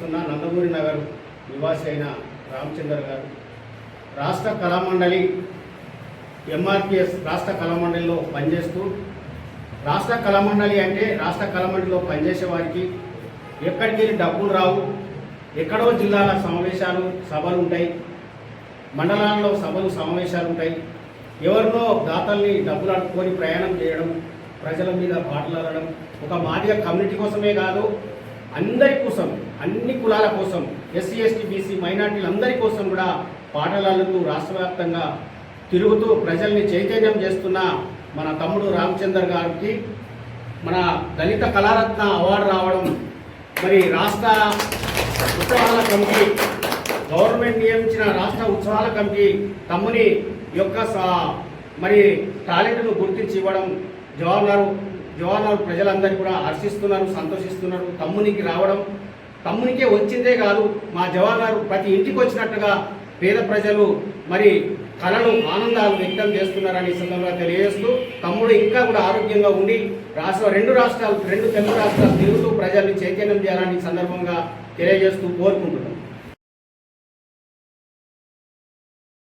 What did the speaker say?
పనిచేస్తున్న నందమూరి నగర్ నివాసి అయిన రామచందర్ గారు రాష్ట్ర కళామండలి ఎంఆర్పిఎస్ రాష్ట్ర కళామండలిలో పనిచేస్తూ, రాష్ట్ర కళామండలి అంటే రాష్ట్ర కళామండలిలో పనిచేసే వారికి ఎక్కడికి వెళ్ళి డబ్బులు రావు, ఎక్కడో జిల్లాల సమావేశాలు సభలు ఉంటాయి, మండలాల్లో సభలు సమావేశాలు ఉంటాయి. ఎవరినో దాతల్ని డబ్బులు అడుక్కొని ప్రయాణం చేయడం, ప్రజల మీద పాటలాడడం ఒక మాదిగ కమ్యూనిటీ కోసమే కాదు, అందరి కోసం, అన్ని కులాల కోసం, ఎస్సీ ఎస్టీ బీసీ మైనార్టీలు అందరి కోసం కూడా పాటలాడుతూ రాష్ట్ర వ్యాప్తంగా తిరుగుతూ ప్రజల్ని చైతన్యం చేస్తున్న మన తమ్ముడు రామచందర్ గారికి మన దళిత కళారత్న అవార్డు రావడం, మరి రాష్ట్ర ఉత్సవాల కమిటీ, గవర్నమెంట్ నియమించిన రాష్ట్ర ఉత్సవాల కమిటీ తమ్ముని యొక్క మరి టాలెంట్ను గుర్తించి ఇవ్వడం జవహర్లాల్ ప్రజలందరూ కూడా హర్షిస్తున్నారు, సంతోషిస్తున్నారు. తమ్మునికి రావడం, తమ్మునికే వచ్చిందే కాదు, మా జవహర్లాల్ ప్రతి ఇంటికి వచ్చినట్టుగా పేద ప్రజలు మరి కళలు ఆనందాలు వ్యక్తం చేస్తున్నారని సందర్భంగా తెలియజేస్తూ, తమ్ముడు ఇంకా కూడా ఆరోగ్యంగా ఉండి రెండు తెలుగు రాష్ట్రాలు తిరుగుతూ ప్రజల్ని చైతన్యం చేయాలని సందర్భంగా తెలియజేస్తూ కోరుకుంటున్నాం.